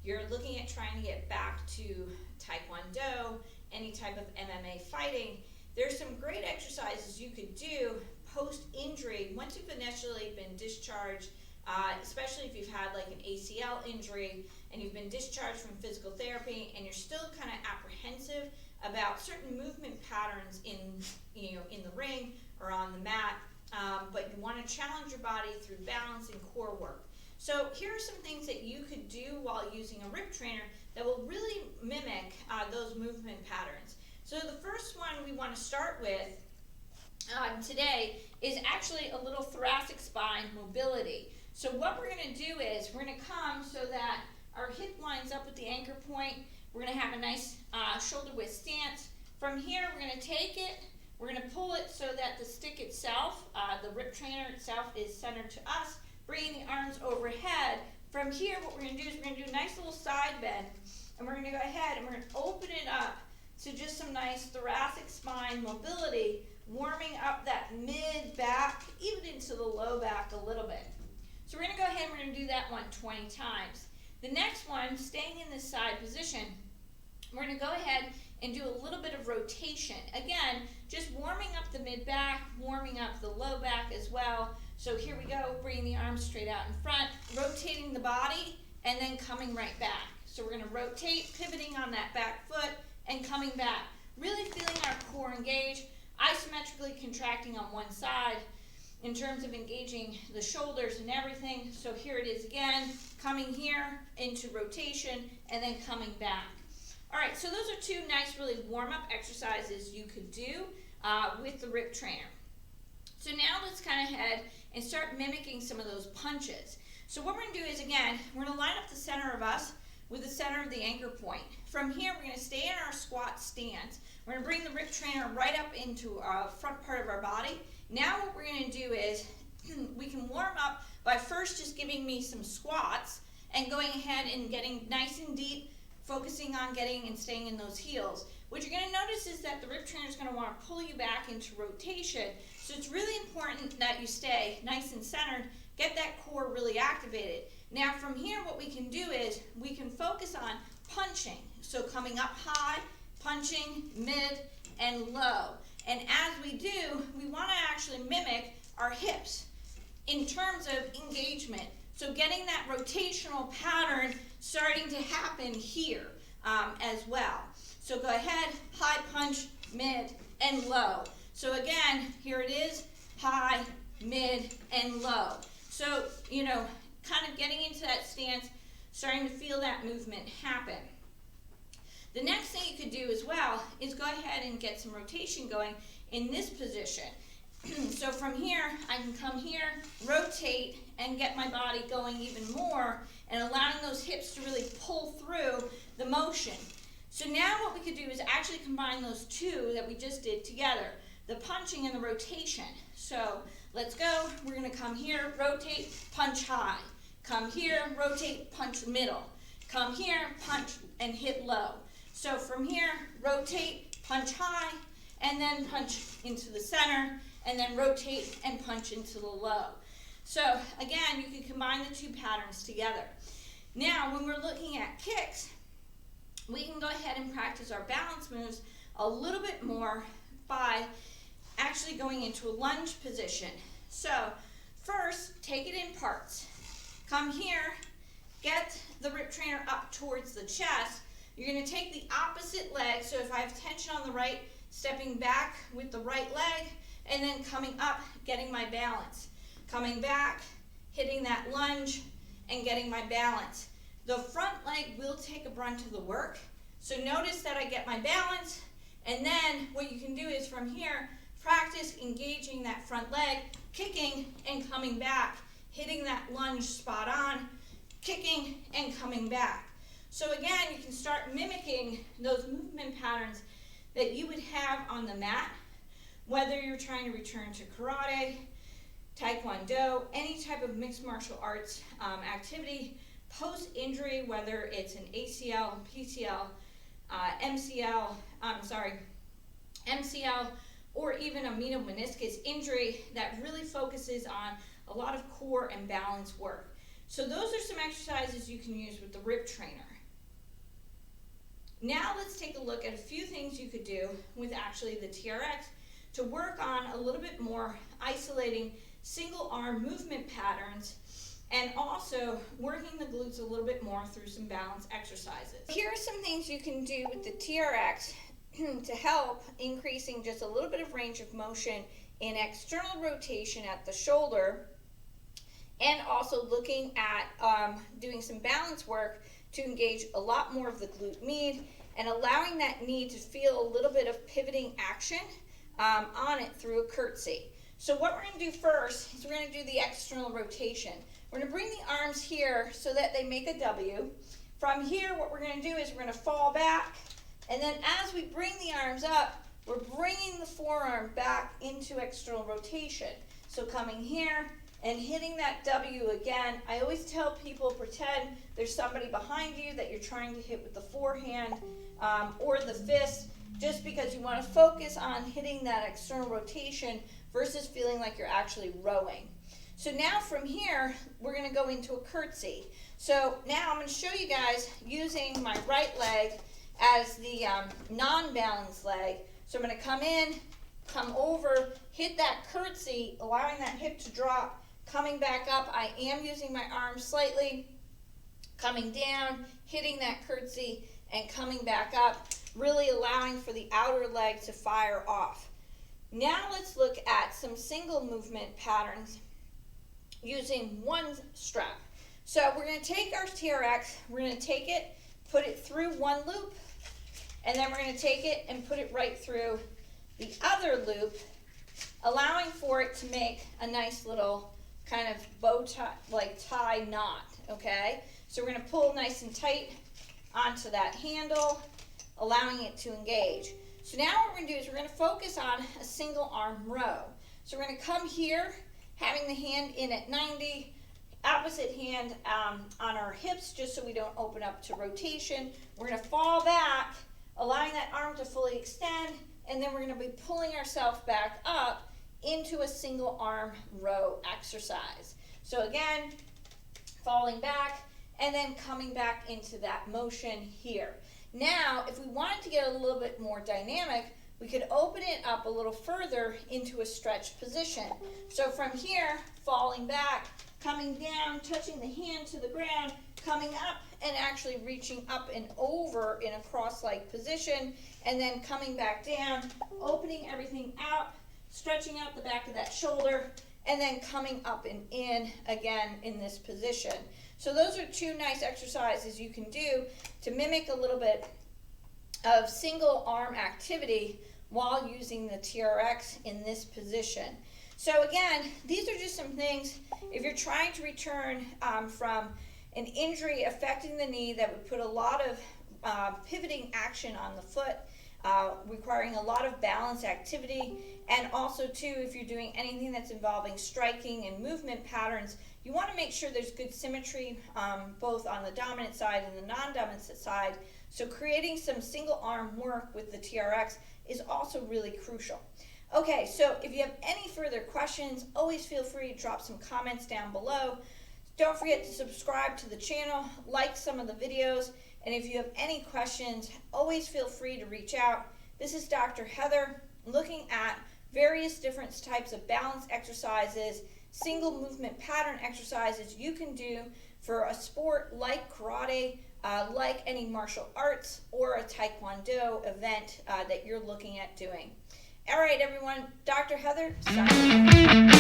you're looking at trying to get back to taekwondo, any type of MMA fighting, there's some great exercises you could do post-injury once you've initially been discharged, especially if you've had like an ACL injury and you've been discharged from physical therapy and you're still kind of apprehensive about certain movement patterns in the ring or on the mat, but you want to challenge your body through balance and core work. So here are some things that you could do while using a rip trainer that will really mimic those movement patterns. So the first one we want to start with today is actually a little thoracic spine mobility. So what we're going to do is we're going to come so that our hip lines up with the anchor point. We're going to have a nice shoulder width stance. From here, we're going to take it, we're going to pull it so that the stick itself, the rip trainer itself, is centered to us, bringing the arms overhead. From here, what we're going to do is we're going to do a nice little side bend, and we're going to go ahead and we're going to open it up to just some nice thoracic spine mobility, warming up that mid-back, even into the low back a little bit. So we're going to go ahead and we're going to do that one 20 times. The next one, staying in this side position, we're going to go ahead and do a little bit of rotation. Again, just warming up the mid-back, warming up the low back as well. So here we go, bringing the arms straight out in front, rotating the body, and then coming right back. So we're going to rotate, pivoting on that back foot, and coming back. Really feeling our core engage, isometrically contracting on one side in terms of engaging the shoulders and everything. So here it is again, coming here into rotation, and then coming back. All right, so those are two nice, really warm-up exercises you could do with the rip trainer. So now let's kind of head and start mimicking some of those punches. So what we're going to do is, again, we're going to line up the center of us with the center of the anchor point. From here, we're going to stay in our squat stance. We're going to bring the rip trainer right up into our front part of our body. Now what we're going to do is we can warm up by first just giving me some squats and going ahead and getting nice and deep, focusing on getting and staying in those heels. What you're going to notice is that the rip trainer is going to want to pull you back into rotation. So it's really important that you stay nice and centered, get that core really activated. Now from here, what we can do is we can focus on punching. So coming up high, punching, mid, and low. And as we do, we want to actually mimic our hips in terms of engagement. So getting that rotational pattern starting to happen here as well. So go ahead, high punch, mid, and low. So again, here it is, high, mid, and low. So, kind of getting into that stance, starting to feel that movement happen. The next thing you could do as well is go ahead and get some rotation going in this position. So from here, I can come here, rotate, and get my body going even more and allowing those hips to really pull through the motion. So now what we could do is actually combine those two that we just did together, the punching and the rotation. So let's go. We're going to come here, rotate, punch high. Come here, rotate, punch middle. Come here, punch, and hit low. So from here, rotate, punch high, and then punch into the center, and then rotate and punch into the low. So again, you can combine the two patterns together. Now, when we're looking at kicks, we can go ahead and practice our balance moves a little bit more by actually going into a lunge position. So first, take it in parts. Come here, get the rip trainer up towards the chest. You're going to take the opposite leg. So if I have tension on the right, stepping back with the right leg, and then coming up, getting my balance. Coming back, hitting that lunge, and getting my balance. The front leg will take a brunt of the work. So notice that I get my balance, and then what you can do is from here, practice engaging that front leg, kicking and coming back, hitting that lunge spot on, kicking and coming back. So again, you can start mimicking those movement patterns that you would have on the mat, whether you're trying to return to karate, taekwondo, any type of mixed martial arts activity, post-injury, whether it's an ACL, PCL, MCL, or even a medial meniscus injury that really focuses on a lot of core and balance work. So those are some exercises you can use with the rib trainer. Now let's take a look at a few things you could do with actually the TRX to work on a little bit more isolating single arm movement patterns and also working the glutes a little bit more through some balance exercises. Here are some things you can do with the TRX to help increasing just a little bit of range of motion in external rotation at the shoulder, and also looking at doing some balance work to engage a lot more of the glute med and allowing that knee to feel a little bit of pivoting action on it through a curtsy. So what we're going to do first is we're going to do the external rotation. We're going to bring the arms here so that they make a W. From here, what we're going to do is we're going to fall back, and then as we bring the arms up, we're bringing the forearm back into external rotation. So coming here and hitting that W again. I always tell people, pretend there's somebody behind you that you're trying to hit with the forehand or the fist, just because you want to focus on hitting that external rotation versus feeling like you're actually rowing. So now from here, we're going to go into a curtsy. So now I'm going to show you guys using my right leg as the non-balanced leg. So I'm going to come in, come over, hit that curtsy, allowing that hip to drop, coming back up. I am using my arms slightly, coming down, hitting that curtsy, and coming back up, really allowing for the outer leg to fire off. Now let's look at some single movement patterns using one strap. So we're going to take our TRX, we're going to take it, put it through one loop, and then we're going to take it and put it right through the other loop, allowing for it to make a nice little kind of bow tie, like tie knot, okay? So we're going to pull nice and tight onto that handle, allowing it to engage. So now what we're going to do is we're going to focus on a single arm row. So we're going to come here, having the hand in at 90, opposite hand on our hips, just so we don't open up to rotation. We're going to fall back, allowing that arm to fully extend, and then we're going to be pulling ourselves back up into a single arm row exercise. So again, falling back and then coming back into that motion here. Now, if we wanted to get a little bit more dynamic, we could open it up a little further into a stretched position. So from here, falling back, coming down, touching the hand to the ground, coming up and actually reaching up and over in a cross-like position, and then coming back down, opening everything out, stretching out the back of that shoulder, and then coming up and in again in this position. So those are two nice exercises you can do to mimic a little bit of single arm activity while using the TRX in this position. So again, these are just some things, if you're trying to return from an injury affecting the knee that would put a lot of pivoting action on the foot, requiring a lot of balance activity, and also too, if you're doing anything that's involving striking and movement patterns, you want to make sure there's good symmetry both on the dominant side and the non-dominant side. So creating some single arm work with the TRX is also really crucial. Okay, so if you have any further questions, always feel free to drop some comments down below. Don't forget to subscribe to the channel, like some of the videos, and if you have any questions, always feel free to reach out. This is Dr. Heather, looking at various different types of balance exercises, single movement pattern exercises you can do for a sport like karate, like any martial arts, or a taekwondo event that you're looking at doing. All right, everyone, Dr. Heather, signing off.